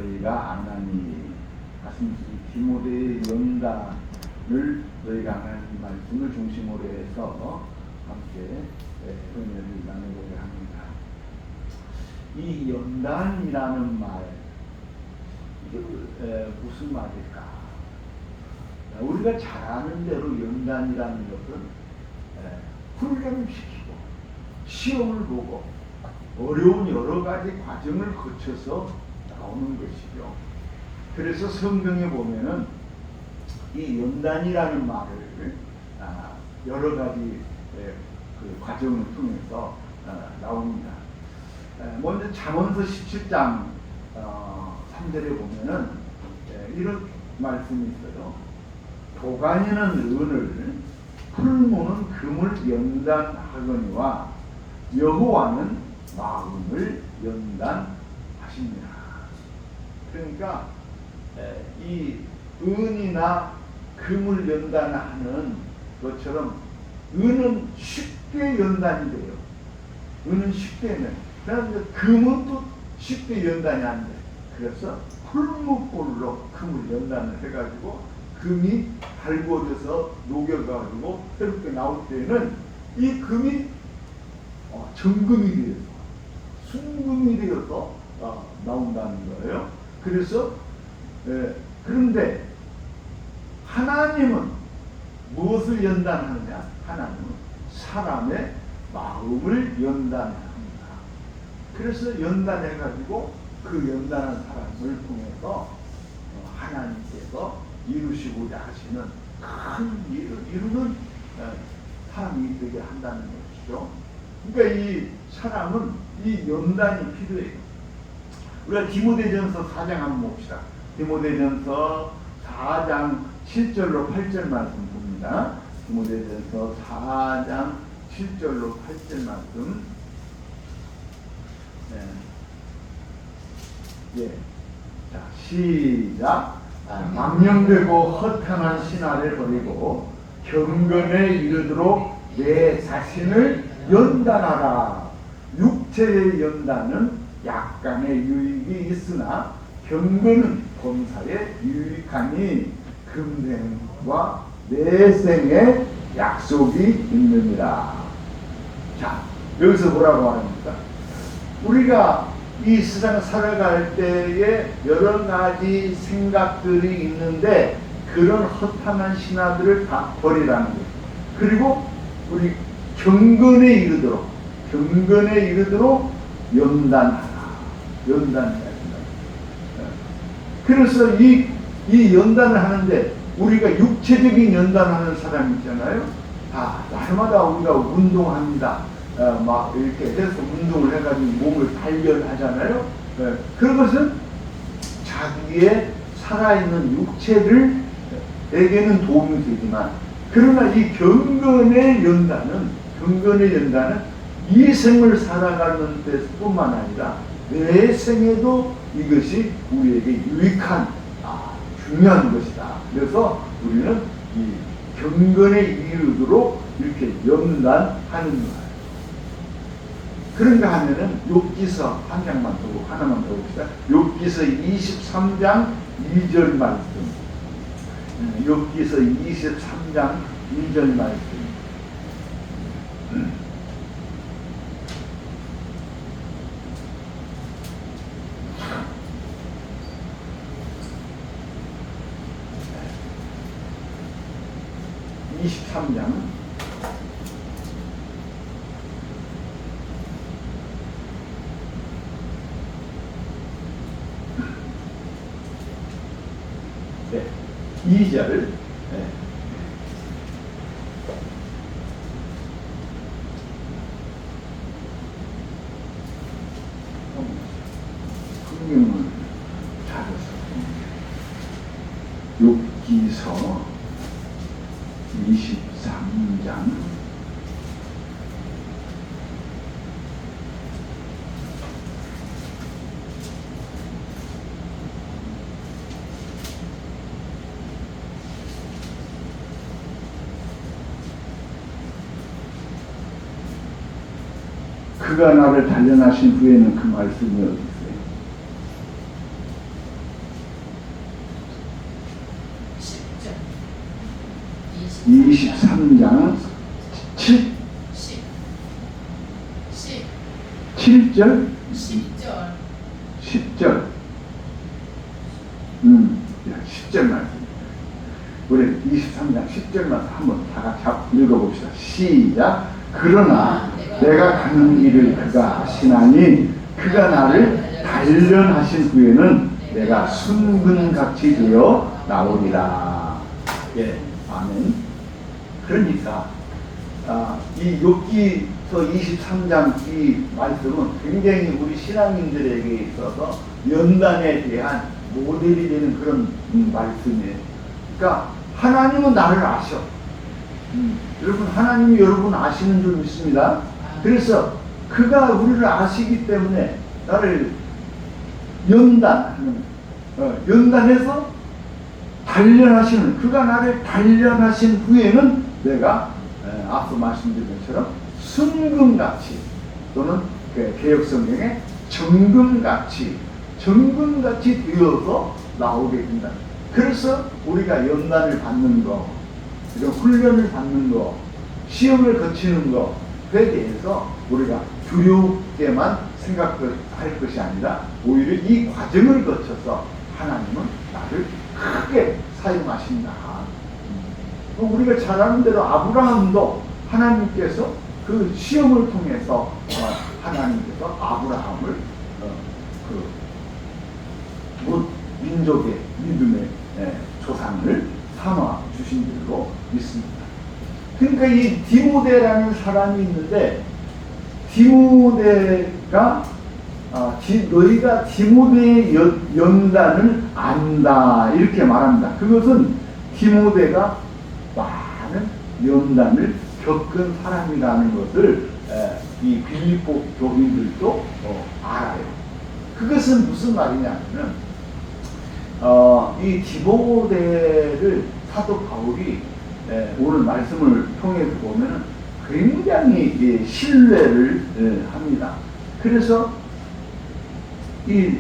너희가 아나니 가슴 디모데의 연단을 너희가 아나니 말씀을 중심으로 해서 함께 은혜를 나누고자 합니다. 이 연단이라는 말, 이게 무슨 말일까? 우리가 잘 아는 대로 연단이라는 것은 훈련을 시키고 시험을 보고 어려운 여러 가지 과정을 거쳐서 나오는 것이죠. 그래서 성경에 보면은 이 연단이라는 말을 여러 가지 그 과정을 통해서 나옵니다. 먼저 잠언서 17장 3절에 보면은 이런 말씀이 있어요. 도가니는 은을, 풀무는 금을 연단하거니와 여호와는 마음을 연단하십니다. 그러니까 이 은이나 금을 연단하는 것처럼 은은 쉽게 연단이 돼요. 은은 쉽게 연. 그런데 금은 또 쉽게 연단이 안 돼. 그래서 풀무불로 금을 연단을 해가지고 금이 달궈져서 녹여가지고 새롭게 나올 때는 이 금이 정금이 되어서 순금이 되어서 나온다는 거예요. 그래서 그런데 하나님은 무엇을 연단하느냐? 하나님은 사람의 마음을 연단합니다. 그래서 연단해가지고 그 연단한 사람을 통해서 하나님께서 이루시고자 하시는 큰 일을 이루는 사람이 되게 한다는 것이죠. 그러니까 이 사람은 이 연단이 필요해요. 우리가 디모데전서 4장 한번 봅시다. 디모데전서 4장 7절로 8절 말씀 봅니다. 디모데전서 4장 7절로 8절 말씀. 자, 시작. 망령되고 허탄한 신화를 버리고 경건에 이르도록 내 자신을 연단하라. 육체의 연단은 약간의 유익이 있으나 경건은 범사에 유익하니 금생과 내생의 약속이 있느니라. 자, 여기서 뭐라고 합니까? 우리가 이 세상 살아갈 때에 여러 가지 생각들이 있는데 그런 허탄한 신화들을 다 버리라는 거예요. 그리고 우리 경건에 이르도록 연단하라. 연단해야 된다. 그래서 이 연단을 하는데 우리가 육체적인 연단하는 사람 있잖아요. 날마다 우리가 운동합니다. 막 이렇게 해서 운동을 해가지고 몸을 단련하잖아요. 그런 것은 자기의 살아있는 육체에게는 도움이 되지만, 그러나 이 경건의 연단은 이 생을 살아가는 데뿐만 아니라 내 생에도 이것이 우리에게 유익한 중요한 것이다. 그래서 우리는 이 경건에 이르도록 이렇게 연단하는 거예요. 그런가 하면은 욥기서 한 장만 더, 하나만 더 봅시다. 욥기서 23장 2절 말씀. 욥기서 23장 2절 말씀. 네, 2절. 성경을 찾아서 욥기서 23장 '그가 나를 단련하신 후에는 그 말씀이 어디 있어요? 23장 7, 7절 10절 10절 말씀. 우리 23장 10절만 한번 다 같이 읽어봅시다. 시작. 그러나 내가 가는 길을 그가 아시나니 그가 나를 단련하신 후에는 내가 순금같이 되어 나오리라. 예, 아멘. 그러니까 이 욥기서 23장 이 말씀은 굉장히 우리 신앙인들에게 있어서 연단에 대한 모델이 되는 그런 말씀이에요. 그러니까 하나님은 나를 아셔. 여러분, 하나님이 여러분 아시는 줄 믿습니다. 그래서 그가 우리를 아시기 때문에 나를 연단해서 단련하시는, 그가 나를 단련하신 후에는 내가 앞서 말씀드린 것처럼 순금같이, 또는 개역성경에 정금같이 되어서 나오게 된다. 그래서 우리가 연단을 받는 거, 이런 훈련을 받는 거, 시험을 거치는 것에 대해서 우리가 두렵게만 생각할 것이 아니라 오히려 이 과정을 거쳐서 하나님은 나를 크게 사용하신다. 우리가 잘 아는 대로 아브라함도 하나님께서 그 시험을 통해서 하나님께서 아브라함을 민족의 믿음의 조상을 삼아 주신 줄로 믿습니다. 그러니까 이 디모데라는 사람이 있는데, 디모데가 너희가 디모데의 연단을 안다 이렇게 말합니다. 그것은 디모데가 많은 연단을 겪은 사람이라는 것을 이 빌립보 교인들도 알아요. 그것은 무슨 말이냐면은 이 디모데를 사도 바울이 오늘 말씀을 통해서 보면은 굉장히 신뢰를 합니다. 그래서 이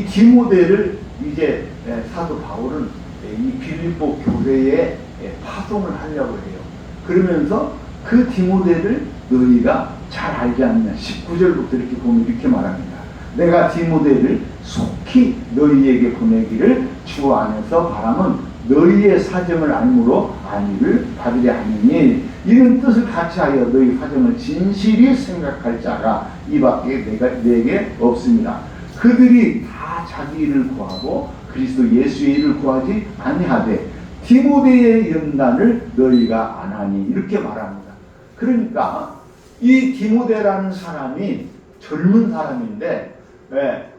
디모데를 이제 사도 바울은 이 빌립보 교회에 파송을 하려고 해요. 그러면서 그 디모데를 너희가 잘 알지 않느냐. 19절부터 이렇게 보면 이렇게 말합니다. 내가 디모데를 속히 너희에게 보내기를 주 안에서 바람은 너희의 사정을 알므로 안위를 받으려 하느니 이런 뜻을 같이 하여 너희 사정을 진실히 생각할 자가 이밖에 내게 없습니다. 그들이 다 자기 일을 구하고 그리스도 예수의 일을 구하지 아니하되 디모데의 연단을 너희가 안 하니 이렇게 말합니다. 그러니까 이 디모데라는 사람이 젊은 사람인데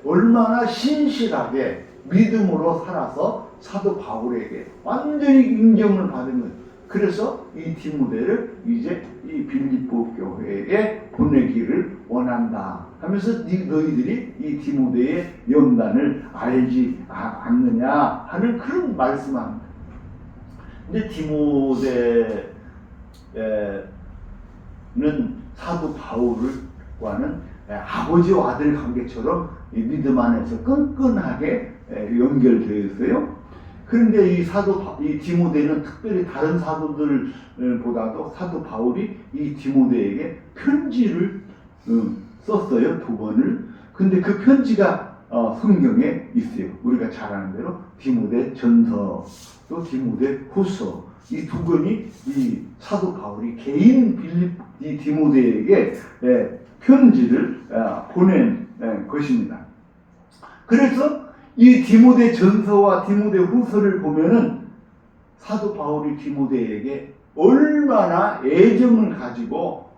얼마나 신실하게 믿음으로 살아서 사도 바울에게 완전히 인정을 받은 거예요. 그래서 이 디모데를 이제 이 빌립보 교회에 보내기를 원한다 하면서 너희들이 이 디모데의 연단을 알지 않느냐 하는 그런 말씀합니다. 근데 디모데는 사도 바울과는 아버지와 아들 관계처럼 믿음 안에서 끈끈하게 연결되어 있어요. 그런데 이 디모데는 특별히 다른 사도들보다도 사도 바울이 이 디모데에게 편지를 썼어요. 2번을. 근데 그 편지가 성경에 있어요. 우리가 잘 아는 대로 디모데 전서, 또 디모데 후서, 이 2권이 이 사도 바울이 개인 이 디모데에게 편지를 보낸 것입니다. 그래서 이 디모데 전서와 디모데 후서를 보면은 사도 바울이 디모데에게 얼마나 애정을 가지고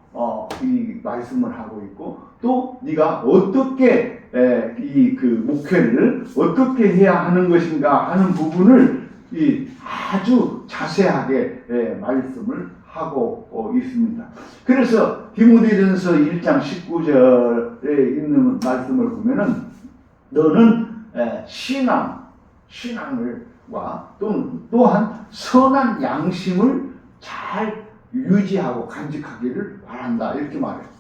이 말씀을 하고 있고, 또 네가 어떻게 이 목회를 어떻게 해야 하는 것인가 하는 부분을 아주 자세하게 말씀을 하고 있습니다. 그래서 디모데전서 1장 19절에 있는 말씀을 보면은 너는 신앙을과 또한 선한 양심을 잘 유지하고 간직하기를 바란다 이렇게 말해요.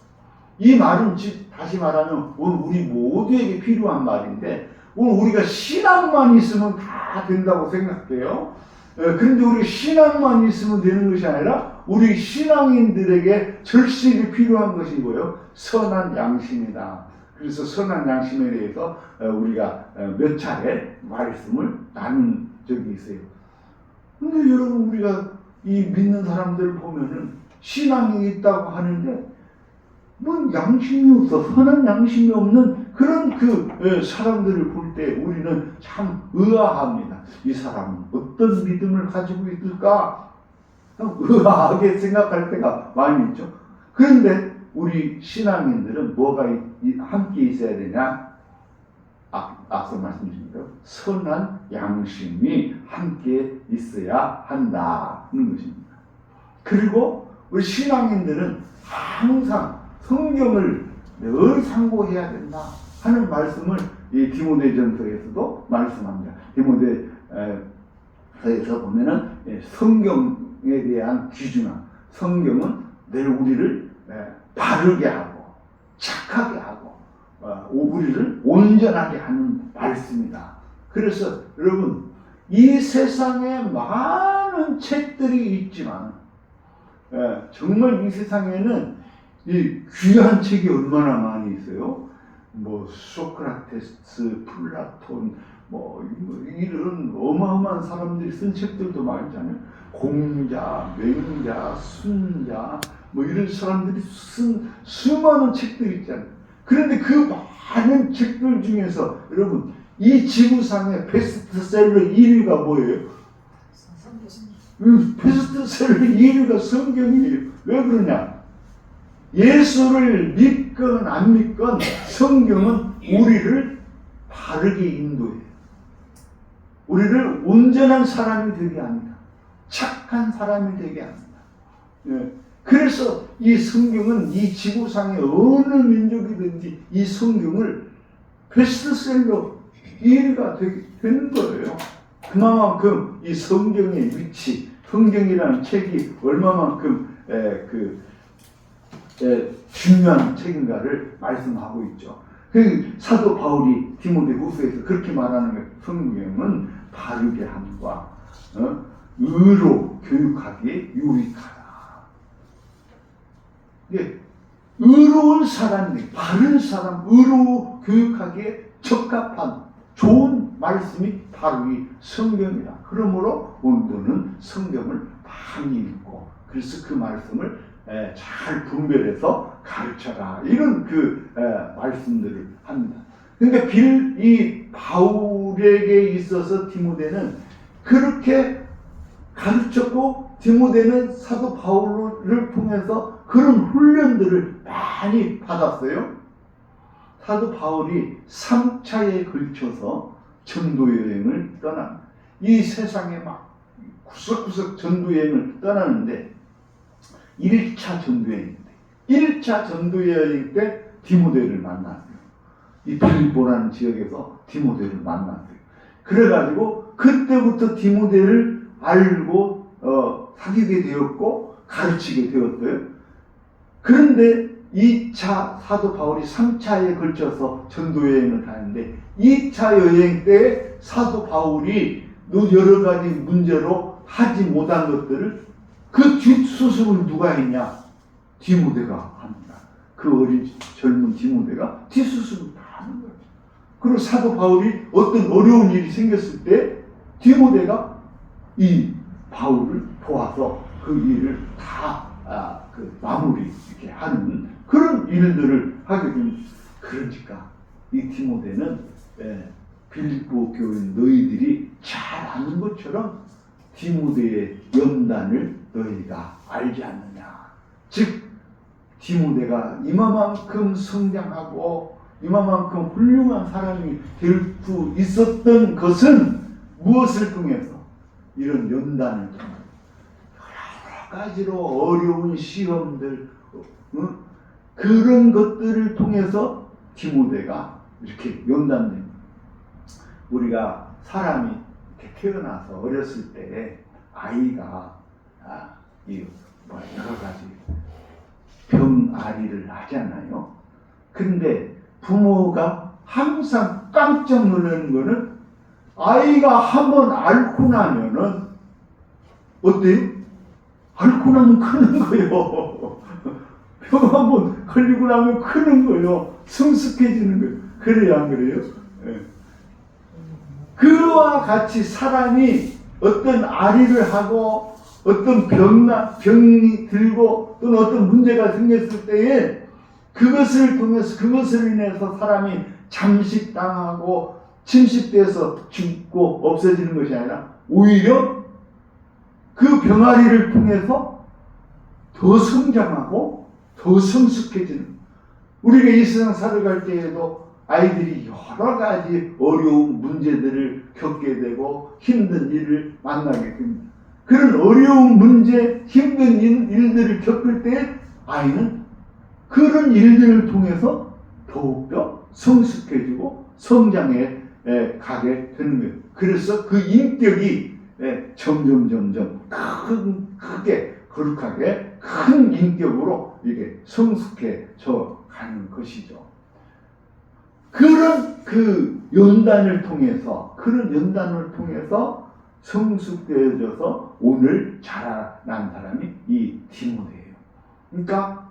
이 말은 다시 말하면 오늘 우리 모두에게 필요한 말인데, 오늘 우리가 신앙만 있으면 다 된다고 생각해요. 그런데 우리 신앙만 있으면 되는 것이 아니라 우리 신앙인들에게 절실히 필요한 것이 뭐예요? 선한 양심이다. 그래서 선한 양심에 대해서 우리가 몇 차례 말씀을 나눈 적이 있어요. 근데 여러분, 우리가 이 믿는 사람들을 보면은 신앙이 있다고 하는데 뭐 양심이 없어, 선한 양심이 없는 그런 사람들을 볼 때 우리는 참 의아합니다. 이 사람은 어떤 믿음을 가지고 있을까? 의아하게 생각할 때가 많이 있죠. 그런데 우리 신앙인들은 뭐가 함께 있어야 되냐? 앞서 말씀드린 대로 선한 양심이 함께 있어야 한다는 것입니다. 그리고 우리 신앙인들은 항상 성경을 늘 상고해야 된다 하는 말씀을 이 디모데전서에서도 말씀합니다. 디모데서에서 보면은 성경에 대한 귀중함, 성경은 늘 우리를 바르게 하고 착하게 하고 우리를 온전하게 하는 말씀이다. 그래서 여러분, 이 세상에 많은 책들이 있지만 정말 이 세상에는 이 귀한 책이 얼마나 많이 있어요. 뭐 소크라테스, 플라톤, 뭐 이런 어마어마한 사람들이 쓴 책들도 많잖아요. 공자, 맹자, 순자, 뭐 이런 사람들이 쓴 수많은 책들이 있잖아요. 그런데 그 많은 책들 중에서 여러분, 이 지구상의 베스트셀러 1위가 뭐예요? 베스트셀러 1위가 성경이에요. 왜 그러냐? 예수를 믿건 안 믿건 성경은 우리를 바르게 인도해요. 우리를 온전한 사람이 되게 합니다. 착한 사람이 되게 합니다. 그래서 이 성경은 이 지구상의 어느 민족이든지 이 성경을 베스트셀러 1위가 되는 거예요. 그만큼 이 성경의 위치, 성경이라는 책이 얼마만큼 중요한 책인가를 말씀하고 있죠. 그 사도 바울이 디모데후서에서 그렇게 말하는 것, 성경은 바르게 함과 의로 교육하기에 유익하다. 의로운 사람이, 바른 사람, 의로 교육하기에 적합한 좋은 말씀이 바로 이 성경이다. 그러므로 오늘은 성경을 많이 읽고, 그래서 그 말씀을 잘 분별해서 가르쳐라. 이런 말씀들을 합니다. 그러니까 이 바울에게 있어서 디모데는 그렇게 가르쳤고, 디모데는 사도 바울을 통해서 그런 훈련들을 많이 받았어요. 사도 바울이 3차에 걸쳐서 전도 여행을 떠납니다. 이 세상에 막 구석구석 전도 여행을 떠나는데 1차 전도여행 때, 1차 전도여행 때 디모데를 만났어요. 이 빌립보라는 지역에서 디모데를 만났어요. 그래가지고 그때부터 디모데를 알고 사귀게 되었고 가르치게 되었어요. 그런데 2차 사도 바울이 3차에 걸쳐서 전도여행을 가는데 2차 여행 때 사도 바울이 여러 가지 문제로 하지 못한 것들을 그 뒷수습을 누가 했냐? 디모데가 합니다. 그 어린 젊은 디모데가 뒷수습을 다 하는 거예요. 그리고 사도 바울이 어떤 어려운 일이 생겼을 때 디모데가 이 바울을 도와서 그 일을 다 마무리 이렇게 하는 그런 일들을 하게 됩니다. 그러니까 이 디모데는 빌립보 교인 너희들이 잘 아는 것처럼 디모데의 연단을 너희가 알지 않느냐. 즉 디모데가 이만큼 성장하고 이만큼 훌륭한 사람이 될 수 있었던 것은 무엇을 통해서? 이런 연단을 통해서 여러 가지로 어려운 시험들, 그런 것들을 통해서 디모데가 이렇게 연단됩니다. 우리가 사람이 이렇게 태어나서 어렸을 때 아이가 여러 가지 병아리를 하잖아요. 그런데 부모가 항상 깜짝 놀라는 거는 아이가 한번 앓고 나면은 어때요? 앓고 나면 크는 거예요. 병 한번 걸리고 나면 크는 거예요. 성숙해지는 거예요. 그래요, 안 그래요? 네. 그와 같이 사람이 어떤 아리를 하고 어떤 병이 들고 또는 어떤 문제가 생겼을 때에 그것을 통해서 그것을 인해서 사람이 잠식당하고 침식돼서 죽고 없어지는 것이 아니라 오히려 그 병아리를 통해서 더 성장하고 더 성숙해지는, 우리가 이 세상 살아갈 때에도 아이들이 여러 가지 어려운 문제들을 겪게 되고 힘든 일을 만나게 됩니다. 그런 어려운 문제, 힘든 일들을 겪을 때 아이는 그런 일들을 통해서 더욱더 성숙해지고 성장해 가게 되는 거예요. 그래서 그 인격이 점점 크게 거룩하게 큰 인격으로 이게 성숙해져 가는 것이죠. 그런 그 연단을 통해서 성숙되어져서 오늘 자라난 사람이 이 디모데예요. 그러니까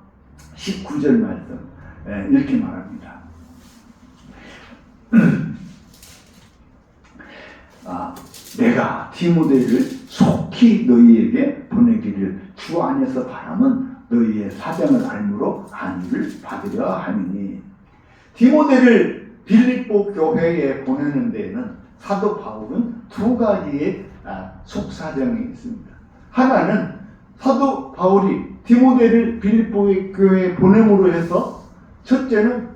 19절 말씀 이렇게 말합니다. 내가 디모데를 속히 너희에게 보내기를 주 안에서 바람은 너희의 사정을 알므로 안위를 받으려 함이니. 디모데를 빌립보 교회에 보내는 데에는 사도 바울은 두 가지의 속사정이 있습니다. 하나는 사도 바울이 디모데를 빌립보 교회에 보냄으로 해서 첫째는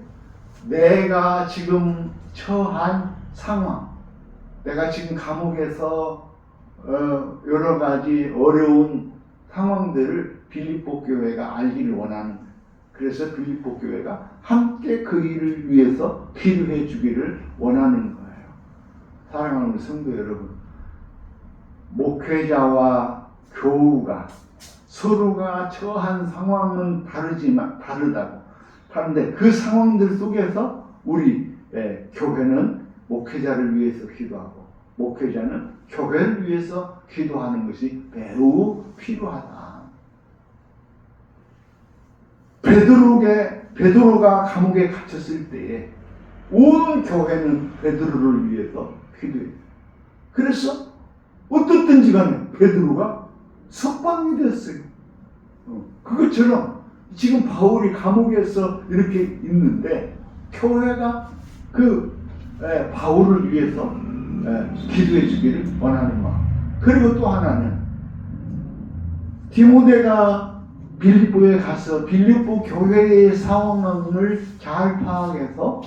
내가 지금 처한 상황, 내가 지금 감옥에서 여러 가지 어려운 상황들을 빌립보 교회가 알기를 원하는, 그래서 빌립보 교회가 함께 그 일을 위해서 기도해 주기를 원하는 거예요. 사랑하는 성도 여러분, 목회자와 교우가 서로가 처한 상황은 다른데 그 상황들 속에서 우리 교회는 목회자를 위해서 기도하고 목회자는 교회를 위해서 기도하는 것이 매우 필요하다. 베드로가 감옥에 갇혔을 때에 온 교회는 베드로를 위해서 기도해요. 그래서 어떻든지 간에 베드로가 석방이 됐어요. 그것처럼 지금 바울이 감옥에서 이렇게 있는데 교회가 그 바울을 위해서 기도해 주기를 원하는 마음. 그리고 또 하나는 디모데가 빌립보에 가서 빌립보 교회의 상황을 잘 파악해서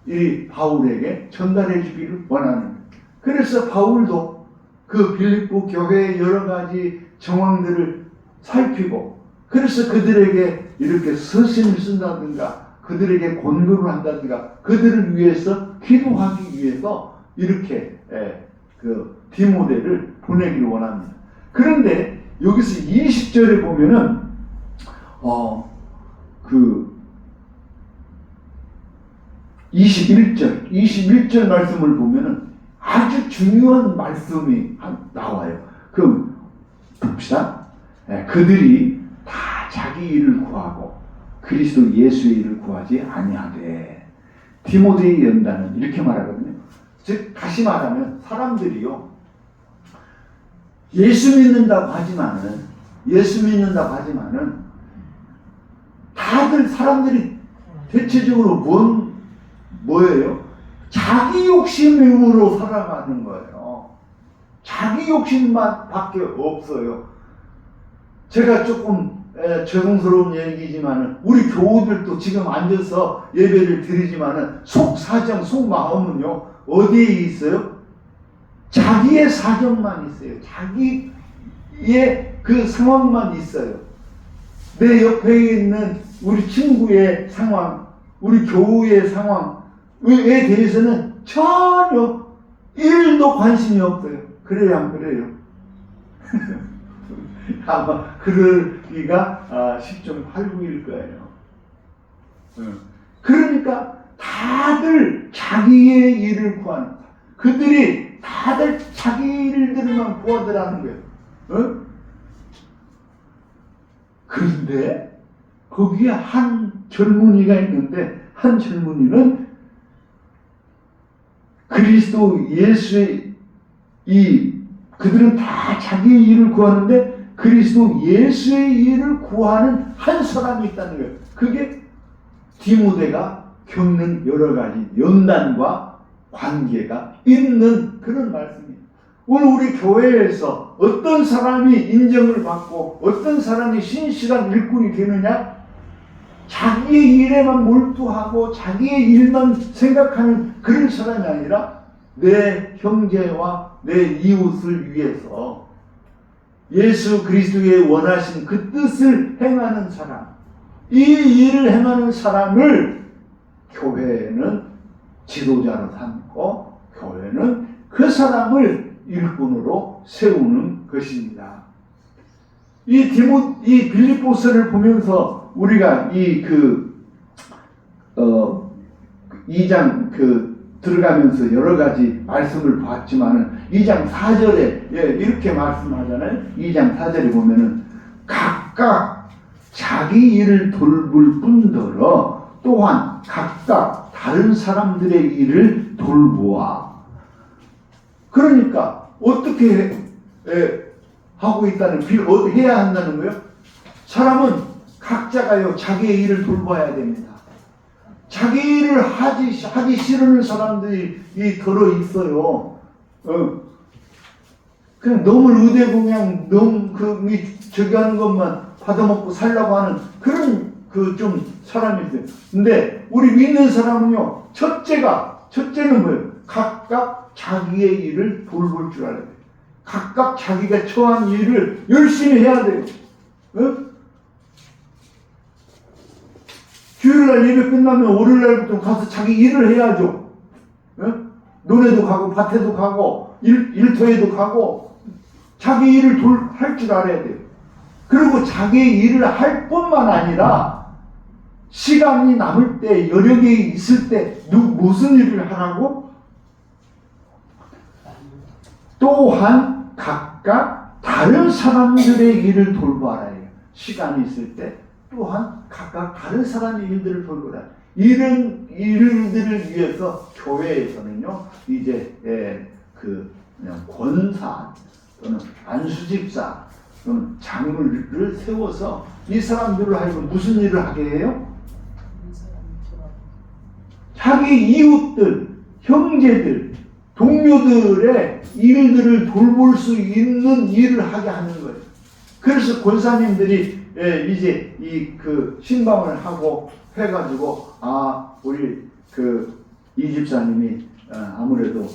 이 바울에게 전달해 주기를 원하는. 그래서 바울도 그 빌립보 교회의 여러 가지 정황들을 살피고, 그래서 그들에게 이렇게 서신을 쓴다든가 그들에게 권고를 한다든가 그들을 위해서 기도하기 위해서 이렇게 그 디모데를 보내기를 원합니다. 그런데 여기서 20절에 보면은 그 21절 말씀을 보면은 아주 중요한 말씀이 나와요. 그럼 봅시다. 그들이 다 자기 일을 구하고 그리스도 예수의 일을 구하지 아니하되. 디모데의 연단은 이렇게 말하거든요. 즉 다시 말하면 사람들이요, 예수 믿는다고 하지만은 다들 사람들이 대체적으로 뭐예요? 자기 욕심으로 살아가는 거예요. 자기 욕심만 밖에 없어요. 제가 조금 죄송스러운 얘기지만은 우리 교우들도 지금 앉아서 예배를 드리지만은 속사정, 속마음은요 어디에 있어요? 자기의 사정만 있어요. 자기의 그 상황만 있어요. 내 옆에 있는 우리 친구의 상황, 우리 교우의 상황에 대해서는 전혀 1도 관심이 없어요. 그래요, 안 그래요? 아마 그러기가 10중 8구일 거예요. 그러니까 다들 자기의 일을 구하는, 그들이 다들 자기 일들만 구하더라는 거예요. 그런데 거기에 한 젊은이가 있는데, 한 젊은이는 그리스도 예수의 그들은 다 자기의 일을 구하는데 그리스도 예수의 일을 구하는 한 사람이 있다는 거예요. 그게 디모데가 겪는 여러 가지 연단과 관계가 있는 그런 말씀이에요. 오늘 우리 교회에서 어떤 사람이 인정을 받고 어떤 사람이 신실한 일꾼이 되느냐? 자기의 일에만 몰두하고 자기의 일만 생각하는 그런 사람이 아니라 내 형제와 내 이웃을 위해서 예수 그리스도의 원하신 그 뜻을 행하는 사람, 이 일을 행하는 사람을 교회는 지도자로 삼고 교회는 그 사람을 일꾼으로 세우는 것입니다. 이 빌립보서를 보면서 우리가 2장 들어가면서 여러 가지 말씀을 봤지만은 2장 4절에 이렇게 말씀하잖아요. 2장 4절에 보면은 각각 자기 일을 돌볼 뿐더러 또한 각각 다른 사람들의 일을 돌보아. 그러니까 어떻게 하고 있다는 해야 한다는 거예요? 사람은 각자가요 자기의 일을 돌봐야 됩니다. 자기 일을 하기 싫은 사람들이 더러 있어요. 그냥 너무 의대공양 너무 저기 하는 것만 받아먹고 살려고 하는 그런 좀 사람이 있어요. 근데 우리 믿는 사람은요 첫째는 뭐예요? 각각 자기의 일을 돌볼 줄 알아야 돼요. 각각 자기가 처한 일을 열심히 해야 돼요. 주일날 예배 끝나면 월요일날부터 가서 자기 일을 해야죠. 논에도 가고 밭에도 가고 일터에도 가고 자기 일을 할 줄 알아야 돼요. 그리고 자기 일을 할 뿐만 아니라 시간이 남을 때 여력이 있을 때 무슨 일을 하라고? 또한 각각 다른 사람들의 일을 돌봐라 해요. 시간이 있을 때 또한 각각 다른 사람의 일들을 돌보라. 이런 일들을 위해서 교회에서는요, 이제 권사 또는 안수집사 또는 장로를 세워서 이 사람들을 하여금 무슨 일을 하게 해요? 자기 이웃들, 형제들, 동료들의 일들을 돌볼 수 있는 일을 하게 하는 거예요. 그래서 권사님들이 이제 신방을 하고 해가지고 우리 이 집사님이 아무래도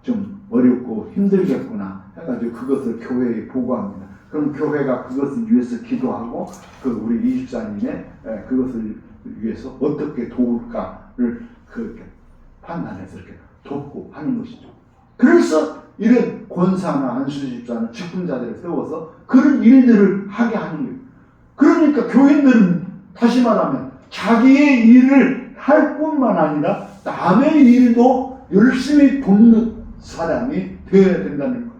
좀 어렵고 힘들겠구나 해가지고 그것을 교회에 보고합니다. 그럼 교회가 그것을 위해서 기도하고 우리 이 집사님의 그것을 위해서 어떻게 도울까를 그렇게 판단해서 이렇게 돕고 하는 것이죠. 그래서 이런 권사나 안수집사나 직분자들을 세워서 그런 일들을 하게 하는 거예요. 그러니까 교인들은 다시 말하면 자기의 일을 할 뿐만 아니라 남의 일도 열심히 돕는 사람이 되어야 된다는 거예요.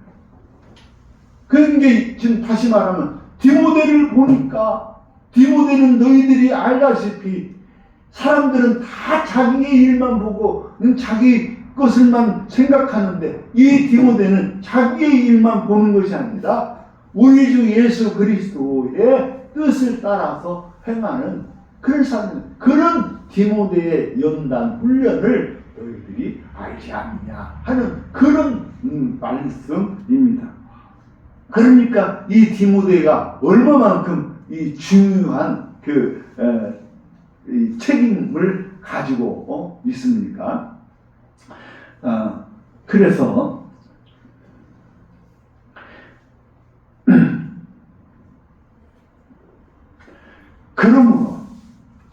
그런 게 지금 다시 말하면 디모데를 보니까 디모데는 너희들이 알다시피 사람들은 다 자기의 일만 보고 자기 것을만 생각하는데 이 디모데는 자기의 일만 보는 것이 아니라 우리 주 예수 그리스도의 뜻을 따라서 행하는 그런 사람, 그런 디모데의 연단 훈련을 너희들이 알지 않느냐 하는 그런 말씀입니다. 그러니까 이 디모데가 얼마만큼 이 중요한 이 책임을 가지고 있습니까? 그래서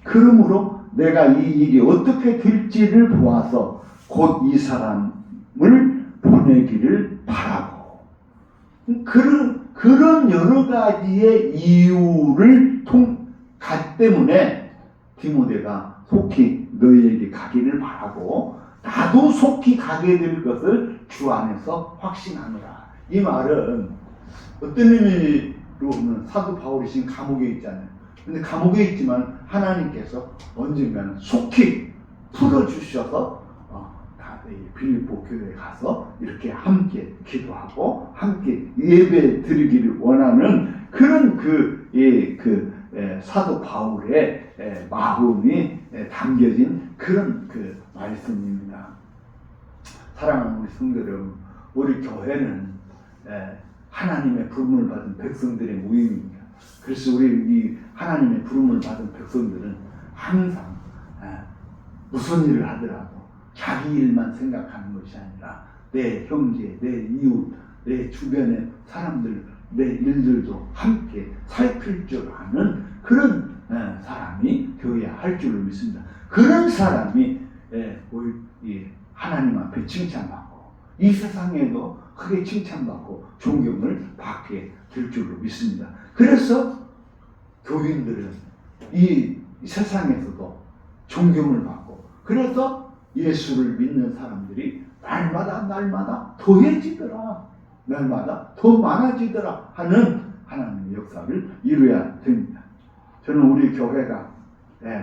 그러므로 내가 이 일이 어떻게 될지를 보아서 곧 이 사람을 보내기를 바라고 그런 여러 가지의 이유를 때문에 디모데가 속히 너희에게 가기를 바라고 나도 속히 가게 될 것을 주 안에서 확신하노라. 이 말은 어떤 의미 보면 사도 바울이 지금 감옥에 있잖아요. 근데 감옥에 있지만 하나님께서 언젠가는 속히 풀어주셔서 빌립보 교회에 가서 이렇게 함께 기도하고 함께 예배 드리기를 원하는 그런 사도 바울의 마음이 담겨진 그런 그 말씀입니다. 사랑하는 우리 성도 여러분, 우리 교회는 하나님의 부름을 받은 백성들의 모임입니다. 그래서 우리 이 하나님의 부름을 받은 백성들은 항상 무슨 일을 하더라도 자기 일만 생각하는 것이 아니라 내 형제, 내 이웃, 내 주변의 사람들, 내 일들도 함께 살필 줄 아는 그런 사람이 되어야 할 줄을 믿습니다. 그런 사람이 하나님 앞에 칭찬받고 이 세상에도 크게 칭찬받고 존경을 받게 될 줄로 믿습니다. 그래서 교인들은 이 세상에서도 존경을 받고, 그래서 예수를 믿는 사람들이 날마다 더해지더라, 날마다 더 많아지더라 하는 하나님의 역사를 이루어야 됩니다. 저는 우리 교회가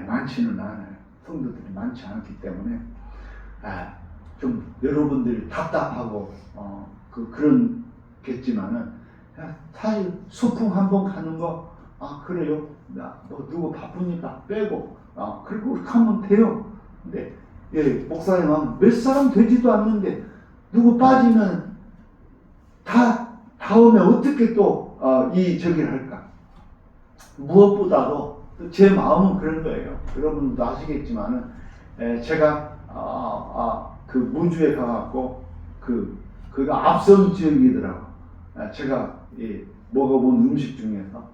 많지는 않아요. 성도들이 많지 않기 때문에 좀 여러분들이 답답하고 그런겠지만은 사실 소풍 한번 가는 거 그래요. 뭐 누구 바쁘니까 빼고 그리고 가면 돼요. 근데 목사님 하면 몇 사람 되지도 않는데 누구 빠지면 다 다음에 어떻게 또 이 저기를 할까? 무엇보다도 제 마음은 그런 거예요. 여러분도 아시겠지만은 제가 그 무주에 가갖고 그가 앞선 지역이더라고. 제가 먹어본 음식 중에서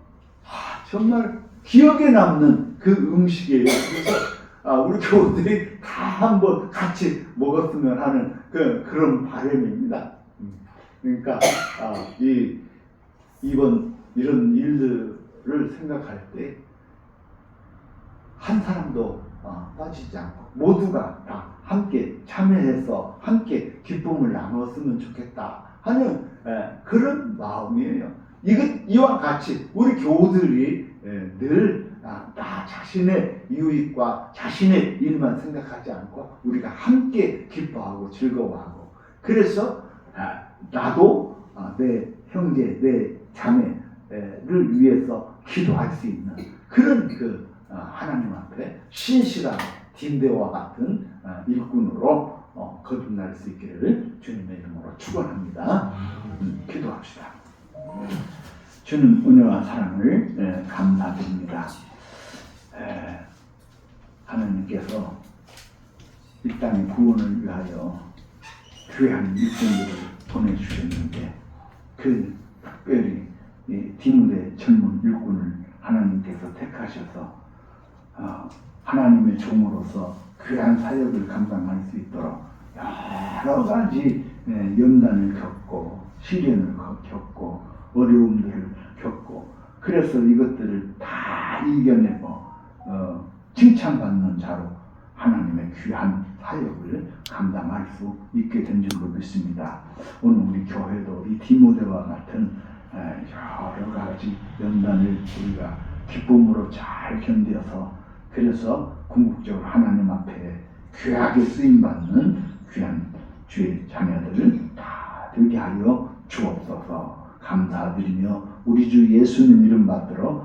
정말 기억에 남는 그 음식이에요. 그래서 우리 교우들이 다 한번 같이 먹었으면 하는 그런 바람입니다. 그러니까 이번 이런 일들을 생각할 때 한 사람도 빠지지 않고 모두가 다 함께 참여해서 함께 기쁨을 나눴으면 좋겠다 하는 그런 마음이에요. 이와 같이 우리 교우들이 늘 나 자신의 유익과 자신의 일만 생각하지 않고 우리가 함께 기뻐하고 즐거워하고, 그래서 나도 내 형제, 내 자매를 위해서 기도할 수 있는 그런 하나님 앞에 신실한 딘대와 같은 일꾼으로 거듭날 수 있기를 주님의 이름으로 축원합니다. 기도합시다. 주님 은혜와 사랑을 감사드립니다. 하나님께서 이 땅의 구원을 위하여 귀한 일꾼들을 보내주셨는데, 특별히 디모데 젊은 일꾼을 하나님께서 택하셔서 하나님의 종으로서 귀한 사역을 감당할 수 있도록 여러 가지 연단을 겪고 시련을 겪고 어려움들을 겪고, 그래서 이것들을 다 이겨내고 칭찬받는 자로 하나님의 귀한 사역을 감당할 수 있게 된 줄로 믿습니다. 오늘 우리 교회도 이 디모데와 같은 여러 가지 연단을 우리가 기쁨으로 잘 견뎌서, 그래서 궁극적으로 하나님 앞에 귀하게 쓰임받는 귀한 주의 자녀들을 다 되게 하여 주옵소서. 감사드리며 우리 주 예수님 이름 받들어